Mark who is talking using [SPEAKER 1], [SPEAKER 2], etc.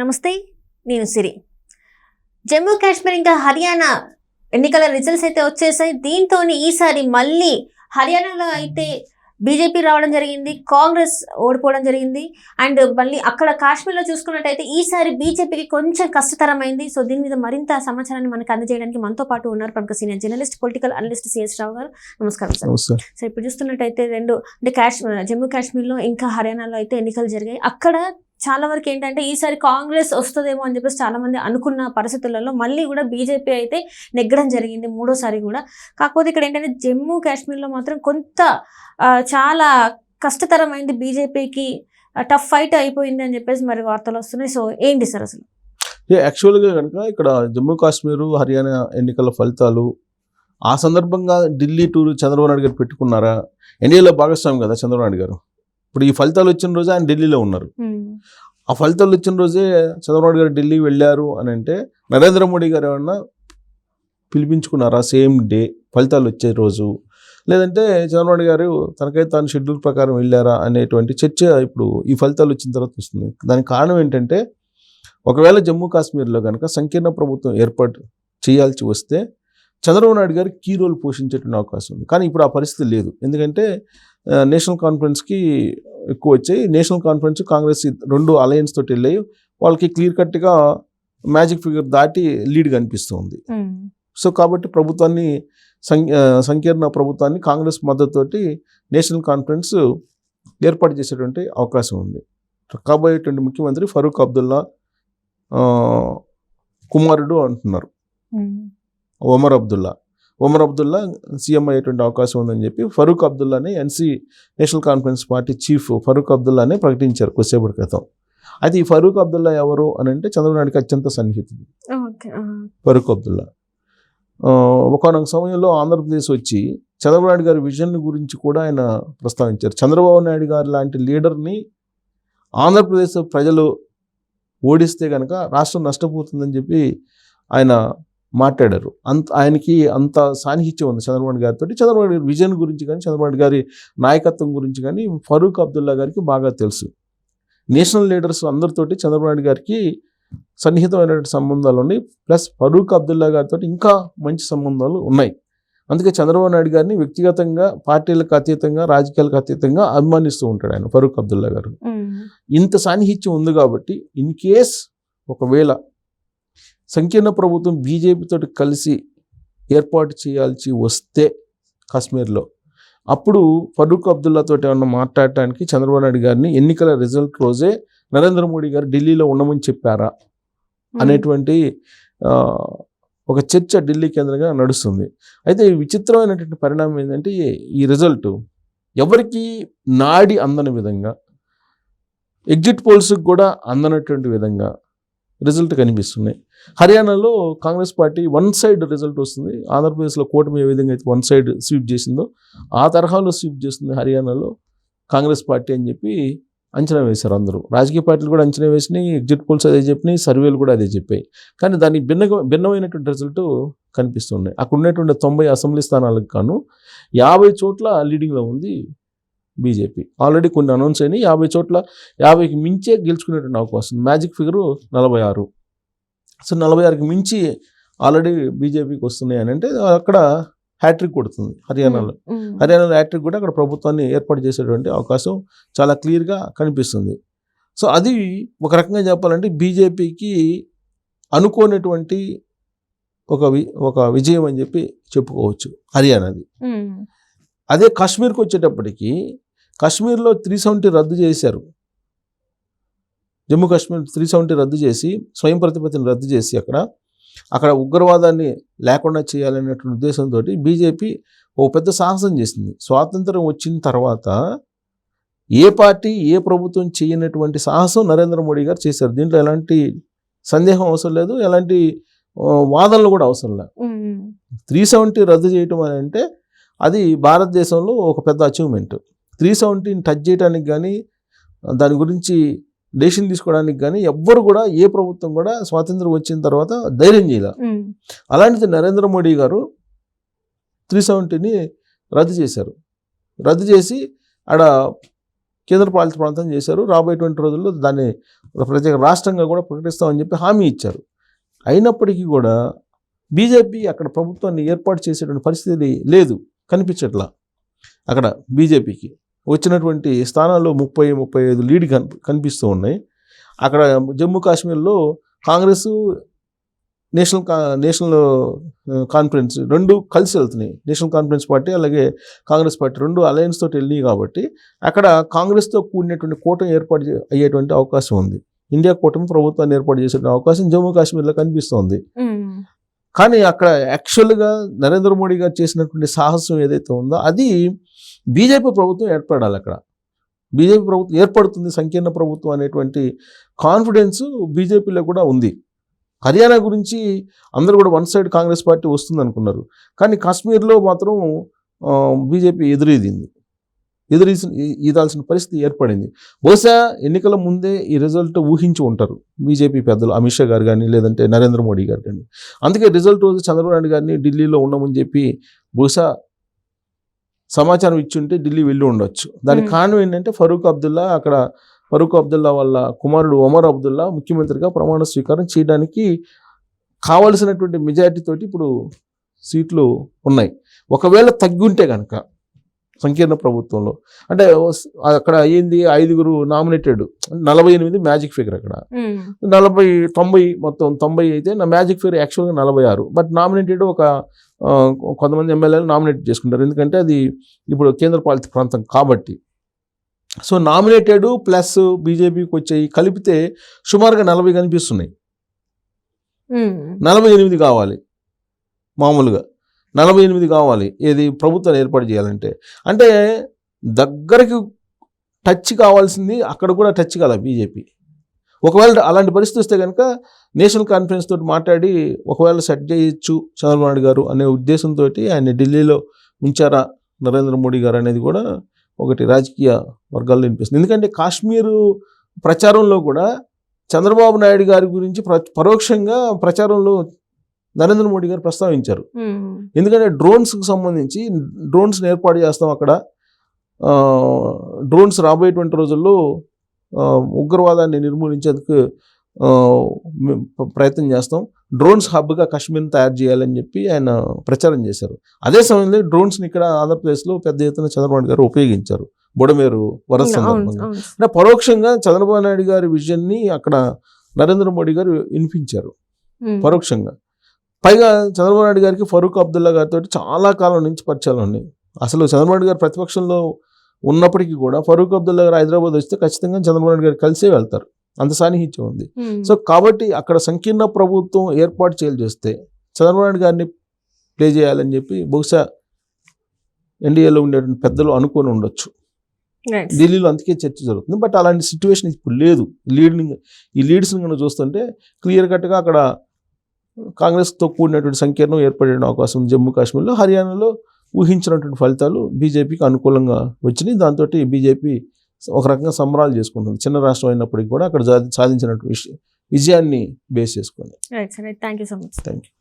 [SPEAKER 1] నమస్తే, నేను సిరి. జమ్మూ కాశ్మీర్ ఇంకా హర్యానా ఎన్నికల రిజల్ట్స్ అయితే వచ్చేసాయి. దీంతో ఈసారి మళ్ళీ హర్యానాలో అయితే బీజేపీ రావడం జరిగింది, కాంగ్రెస్ ఓడిపోవడం జరిగింది. అండ్ మళ్ళీ అక్కడ కాశ్మీర్లో చూసుకున్నట్టయితే ఈసారి బీజేపీకి కొంచెం కష్టతరమైంది. సో దీని మీద మరింత సమాచారాన్ని మనకు అందజేయడానికి మనతో పాటు ఉన్నారు ప్రముఖ senior journalist, political analyst CS Rao garu. నమస్కారం సార్. సో ఇప్పుడు చూస్తున్నట్టయితే జమ్మూ కాశ్మీర్లో ఇంకా హర్యానాలో అయితే ఎన్నికలు జరిగాయి. అక్కడ చాలా వరకు ఏంటంటే ఈసారి కాంగ్రెస్ వస్తుందేమో అని చెప్పేసి చాలా మంది అనుకున్న పరిస్థితులలో మళ్ళీ కూడా బీజేపీ అయితే నెగ్గడం జరిగింది మూడోసారి కూడా. కాకపోతే ఇక్కడ ఏంటంటే జమ్మూ కాశ్మీర్లో మాత్రం కొంత చాలా కష్టతరమైంది, బీజేపీకి టఫ్ ఫైట్ అయిపోయింది అని చెప్పేసి మరి వార్తలు వస్తున్నాయి. సో ఏంటి సార్ అసలు?
[SPEAKER 2] యాక్చువల్గా కనుక ఇక్కడ జమ్మూ కాశ్మీర్ హర్యానా ఎన్నికల ఫలితాలు ఆ సందర్భంగా ఢిల్లీ టూర్ చంద్రబాబు నాయుడు గారు పెట్టుకున్నారా? ఎన్డీఏలో భాగస్వామి కదా చంద్రబాబు నాయుడు గారు. ఇప్పుడు ఈ ఫలితాలు వచ్చిన రోజే ఆయన ఢిల్లీలో ఉన్నారు. ఆ ఫలితాలు వచ్చిన రోజే చంద్రబాబు నాయుడు గారు ఢిల్లీ వెళ్ళారు అని అంటే నరేంద్ర మోడీ గారు ఏమన్నా పిలిపించుకున్నారా సేమ్ డే ఫలితాలు వచ్చే రోజు? లేదంటే చంద్రబాబు నాయుడు గారు తనకైతే తాను షెడ్యూల్ ప్రకారం వెళ్ళారా అనేటువంటి చర్చ ఇప్పుడు ఈ ఫలితాలు వచ్చిన తర్వాత వస్తుంది. దానికి కారణం ఏంటంటే ఒకవేళ జమ్మూ కాశ్మీర్లో కనుక సంకీర్ణ ప్రభుత్వం ఏర్పాటు చేయాల్సి వస్తే చంద్రబాబు నాయుడు గారు కీ రోల్ పోషించేటువంటి అవకాశం ఉంది. కానీ ఇప్పుడు ఆ పరిస్థితి లేదు. ఎందుకంటే నేషనల్ కాన్ఫరెన్స్కి ఎక్కువ వచ్చాయి. నేషనల్ కాన్ఫరెన్స్ కాంగ్రెస్ రెండు అలయన్స్ తోటి వెళ్ళాయి. వాళ్ళకి క్లియర్ కట్గా మ్యాజిక్ ఫిగర్ దాటి లీడ్ కనిపిస్తుంది. సో కాబట్టి ప్రభుత్వాన్ని సంకీర్ణ ప్రభుత్వాన్ని కాంగ్రెస్ మద్దతుతోటి నేషనల్ కాన్ఫరెన్స్ ఏర్పాటు చేసేటువంటి అవకాశం ఉంది. కాబోయేటువంటి ముఖ్యమంత్రి ఫరూక్ అబ్దుల్లా కుమారుడు అంటున్నారు, ఒమర్ అబ్దుల్లా సీఎం అయ్యేటువంటి అవకాశం ఉందని చెప్పి ఫరూక్ అబ్దుల్లాని national conference party chief Farooq అబ్దుల్లానే ప్రకటించారు కొద్దిసేపటి క్రితం. అయితే ఈ ఫరూక్ అబ్దుల్లా ఎవరు అని అంటే చంద్రబాబు నాయుడుకి అత్యంత సన్నిహితుడు ఫరూక్ అబ్దుల్లా. ఒకనొక సమయంలో ఆంధ్రప్రదేశ్ వచ్చి చంద్రబాబు నాయుడు గారి విజన్ గురించి కూడా ఆయన ప్రస్తావించారు. చంద్రబాబు నాయుడు గారు లాంటి లీడర్ని ఆంధ్రప్రదేశ్ ప్రజలు ఓడిస్తే కనుక రాష్ట్రం నష్టపోతుందని చెప్పి ఆయన మాట్లాడారు. ఆయనకి అంత సాన్నిహిత్యం ఉంది చంద్రబాబు నాయుడు గారితో. చంద్రబాబు నాయుడు గారి విజన్ గురించి కానీ చంద్రబాబు నాయుడు గారి నాయకత్వం గురించి కానీ ఫరూక్ అబ్దుల్లా గారికి బాగా తెలుసు. నేషనల్ లీడర్స్ అందరితోటి చంద్రబాబు నాయుడు గారికి సన్నిహితమైనటువంటి సంబంధాలు ఉన్నాయి. ప్లస్ ఫరూక్ అబ్దుల్లా గారితో ఇంకా మంచి సంబంధాలు ఉన్నాయి. అందుకే చంద్రబాబు నాయుడు గారిని వ్యక్తిగతంగా, పార్టీలకు అతీతంగా, రాజకీయాలకు అతీతంగా అభిమానిస్తూ ఉంటాడు ఆయన ఫరూక్ అబ్దుల్లా గారు. ఇంత సాన్నిహిత్యం ఉంది కాబట్టి ఇన్ కేస్ ఒకవేళ సంకీర్ణ ప్రభుత్వం బీజేపీతో కలిసి ఏర్పాటు చేయాల్సి వస్తే కాశ్మీర్లో, అప్పుడు ఫరూక్ అబ్దుల్లాతో ఏమన్నా మాట్లాడటానికి చంద్రబాబు నాయుడు గారిని ఎన్నికల రిజల్ట్ రోజే నరేంద్ర మోడీ గారు ఢిల్లీలో ఉండమని చెప్పారా అనేటువంటి ఒక చర్చ ఢిల్లీ కేంద్రంగా నడుస్తుంది. అయితే విచిత్రమైనటువంటి పరిణామం ఏంటంటే ఈ రిజల్ట్ ఎవరికి నాడి అందని విధంగా, ఎగ్జిట్ పోల్స్కి కూడా అందనటువంటి విధంగా రిజల్ట్ కనిపిస్తున్నాయి. హర్యానాలో Congress party one side result వస్తుంది. ఆంధ్రప్రదేశ్లో కూటమి ఏ విధంగా అయితే వన్ సైడ్ స్వీప్ చేసిందో ఆ తరహాలో స్వీప్ చేస్తుంది హర్యానాలో కాంగ్రెస్ పార్టీ అని చెప్పి అంచనా వేశారు అందరూ. రాజకీయ పార్టీలు కూడా అంచనా వేసినాయి, ఎగ్జిట్ పోల్స్ అదే చెప్పినాయి, సర్వేలు కూడా అదే చెప్పాయి. కానీ దానికి భిన్నమైనటువంటి రిజల్ట్ కనిపిస్తున్నాయి. అక్కడ ఉన్నటువంటి 90 అసెంబ్లీ స్థానాలకు గాను 50 చోట్ల లీడింగ్లో ఉంది బీజేపీ. ఆల్రెడీ కొన్ని అనౌన్స్ అయినాయి. 50 చోట్ల 50కి మించే గెలుచుకునేటువంటి అవకాశం. Magic figure 46. సో 46కి మించి ఆల్రెడీ బీజేపీకి వస్తున్నాయి అని అంటే అక్కడ హ్యాట్రిక్ కొడుతుంది హర్యానాలో. హ్యాట్రిక్ కూడా అక్కడ ప్రభుత్వాన్ని ఏర్పాటు చేసేటువంటి అవకాశం చాలా క్లియర్గా కనిపిస్తుంది. సో అది ఒక రకంగా చెప్పాలంటే బీజేపీకి అనుకోనటువంటి ఒక విజయం అని చెప్పి చెప్పుకోవచ్చు హర్యానాది. అదే కాశ్మీర్కి వచ్చేటప్పటికి కాశ్మీర్లో 370 రద్దు చేశారు. జమ్మూ కాశ్మీర్ 370 రద్దు చేసి స్వయం ప్రతిపత్తిని రద్దు చేసి అక్కడ ఉగ్రవాదాన్ని లేకుండా చేయాలనేటువంటి ఉద్దేశంతో బీజేపీ ఓ పెద్ద సాహసం చేసింది. స్వాతంత్రం వచ్చిన తర్వాత ఏ పార్టీ ఏ ప్రభుత్వం చేయనటువంటి సాహసం నరేంద్ర మోడీ గారు చేశారు. దీంట్లో ఎలాంటి సందేహం అవసరం లేదు, ఎలాంటి వాదనలు కూడా అవసరం లేదు. 370 రద్దు చేయటం అని అంటే అది భారతదేశంలో ఒక పెద్ద అచీవ్మెంట్. 370ని టచ్ చేయడానికి కానీ దాని గురించి డెసిషన్ తీసుకోవడానికి కానీ ఎవ్వరు కూడా ఏ ప్రభుత్వం కూడా స్వాతంత్రం వచ్చిన తర్వాత ధైర్యం చేయాల. అలాంటిది నరేంద్ర మోడీ గారు 370ని రద్దు చేశారు. రద్దు చేసి ఆడ కేంద్రపాలిత ప్రాంతం చేశారు. రాబోయేటువంటి రోజుల్లో దాన్ని ప్రత్యేక రాష్ట్రంగా కూడా ప్రకటిస్తామని చెప్పి హామీ ఇచ్చారు. అయినప్పటికీ కూడా బీజేపీ అక్కడ ప్రభుత్వాన్ని ఏర్పాటు చేసేటువంటి పరిస్థితి లేదు, కనిపించట్లా. అక్కడ బీజేపీకి వచ్చినటువంటి స్థానాల్లో 30-35 లీడ్ కనిపిస్తూ ఉన్నాయి. అక్కడ జమ్మూ కాశ్మీర్లో కాంగ్రెస్ నేషనల్ కాన్ఫరెన్స్ రెండు కలిసి వెళ్తున్నాయి. నేషనల్ కాన్ఫరెన్స్ పార్టీ అలాగే కాంగ్రెస్ పార్టీ రెండు అలయన్స్ తోటి వెళ్ళినాయి కాబట్టి అక్కడ కాంగ్రెస్తో కూడినటువంటి కూటమి ఏర్పాటు అయ్యేటువంటి అవకాశం ఉంది. ఇండియా కూటమి ప్రభుత్వాన్ని ఏర్పాటు చేసే అవకాశం జమ్మూ కాశ్మీర్లో కనిపిస్తోంది. కానీ అక్కడ యాక్చువల్గా నరేంద్ర మోడీ గారు చేసినటువంటి సాహసం ఏదైతే ఉందో అది బీజేపీ ప్రభుత్వం ఏర్పడాలి. అక్కడ బీజేపీ ప్రభుత్వం ఏర్పడుతుంది, సంకీర్ణ ప్రభుత్వం అనేటువంటి కాన్ఫిడెన్స్ బీజేపీలో కూడా ఉంది. హర్యానా గురించి అందరూ కూడా వన్ సైడ్ కాంగ్రెస్ పార్టీ వస్తుంది అనుకున్నారు. కానీ కాశ్మీర్లో మాత్రం బీజేపీ ఈదాల్సిన పరిస్థితి ఏర్పడింది. బహుశా ఎన్నికల ముందే ఈ రిజల్ట్ ఊహించి ఉంటారు బీజేపీ పెద్దలు, అమిత్ షా గారు కానీ లేదంటే నరేంద్ర మోడీ గారు కానీ. అందుకే రిజల్ట్ రోజు చంద్రబాబు నాయుడు గారిని ఢిల్లీలో ఉండమని చెప్పి బహుశా సమాచారం ఇచ్చి ఉంటే ఢిల్లీ వెళ్ళి ఉండొచ్చు. దానికి కారణం ఏంటంటే ఫరూక్ అబ్దుల్లా వాళ్ళ కుమారుడు ఒమర్ అబ్దుల్లా ముఖ్యమంత్రిగా ప్రమాణ స్వీకారం చేయడానికి కావలసినటువంటి మెజారిటీతోటి ఇప్పుడు సీట్లు ఉన్నాయి. ఒకవేళ తగ్గుంటే కనుక సంకీర్ణ ప్రభుత్వంలో అంటే అక్కడ అయ్యింది 5 నామినేటెడ్, 48 మ్యాజిక్ ఫిగర్. అక్కడ 90 మొత్తం 90 అయితే నా మ్యాజిక్ ఫిగర్ యాక్చువల్గా 46. బట్ నామినేటెడ్ కొంతమంది ఎమ్మెల్యేలు నామినేట్ చేసుకుంటారు, ఎందుకంటే అది ఇప్పుడు కేంద్రపాలిత ప్రాంతం కాబట్టి. సో నామినేటెడ్ ప్లస్ బీజేపీకి వచ్చాయి కలిపితే సుమారుగా 40 కనిపిస్తున్నాయి. 48 కావాలి, మామూలుగా 48 కావాలి ఏది ప్రభుత్వాన్ని ఏర్పాటు చేయాలంటే. అంటే దగ్గరికి టచ్ కావాల్సింది అక్కడ కూడా టచ్ కాల బీజేపీ. ఒకవేళ అలాంటి పరిస్థితి వస్తే కనుక నేషనల్ కాన్ఫరెన్స్ తోటి మాట్లాడి ఒకవేళ సెట్ చేయొచ్చు చంద్రబాబు నాయుడు గారు అనే ఉద్దేశంతో ఆయన ఢిల్లీలో ఉంచారా నరేంద్ర మోడీ గారు అనేది కూడా ఒకటి రాజకీయ వర్గాల్లో వినిపిస్తుంది. ఎందుకంటే కాశ్మీరు ప్రచారంలో కూడా చంద్రబాబు నాయుడు గారి గురించి పరోక్షంగా ప్రచారంలో నరేంద్ర మోడీ గారు ప్రస్తావించారు. ఎందుకంటే డ్రోన్స్కి సంబంధించి డ్రోన్స్ని ఏర్పాటు చేస్తాం అక్కడ, డ్రోన్స్ రాబోయేటువంటి రోజుల్లో ఉగ్రవాదాన్ని నిర్మూలించేందుకు ప్రయత్నం చేస్తాం, డ్రోన్స్ హబ్గా కాశ్మీర్ని తయారు చేయాలని చెప్పి ఆయన ప్రచారం చేశారు. అదే సమయంలో డ్రోన్స్ని ఇక్కడ ఆంధ్రప్రదేశ్లో పెద్ద ఎత్తున చంద్రబాబు నాయుడు గారు ఉపయోగించారు బుడమేరు వరద సందర్భంగా. అంటే పరోక్షంగా చంద్రబాబు నాయుడు గారి విజన్ని అక్కడ నరేంద్ర మోడీ గారు వినిపించారు పరోక్షంగా. పైగా చంద్రబాబు నాయుడు గారికి ఫరూక్ అబ్దుల్లా గారితో చాలా కాలం నుంచి పరిచయాలు ఉన్నాయి. అసలు చంద్రబాబు నాయుడు గారు ప్రతిపక్షంలో ఉన్నప్పటికీ కూడా ఫరూక్ అబ్దుల్లా గారు హైదరాబాద్ వస్తే ఖచ్చితంగా చంద్రబాబు నాయుడు గారు కలిసే వెళ్తారు, అంత సాన్నిహిత్యం ఉంది. సో కాబట్టి అక్కడ సంకీర్ణ ప్రభుత్వం ఏర్పాటు చేస్తే చంద్రబాబు నాయుడు గారిని ప్లే చేయాలని చెప్పి బహుశా ఎన్డీఏలో ఉండేటువంటి పెద్దలు అనుకొని ఉండొచ్చు. ఢిల్లీలో అందుకే చర్చ జరుగుతుంది. బట్ అలాంటి సిచ్యువేషన్ ఇప్పుడు లేదు. ఈ లీడ్స్ని కనుక చూస్తుంటే క్లియర్ కట్గా అక్కడ కాంగ్రెస్తో కూడినటువంటి సంకీర్ణం ఏర్పడే అవకాశం ఉంది జమ్మూ కాశ్మీర్లో. హర్యానాలో ఊహించినటువంటి ఫలితాలు బీజేపీకి అనుకూలంగా వచ్చినాయి. దాంతో బీజేపీ ఒక రకంగా సంబరాలు చేసుకుంటుంది. చిన్న రాష్ట్రం అయినప్పటికీ కూడా అక్కడ సాధించినటువంటి విజయాన్ని బేస్ చేసుకొని.
[SPEAKER 1] Thank you so much.
[SPEAKER 2] Thank you.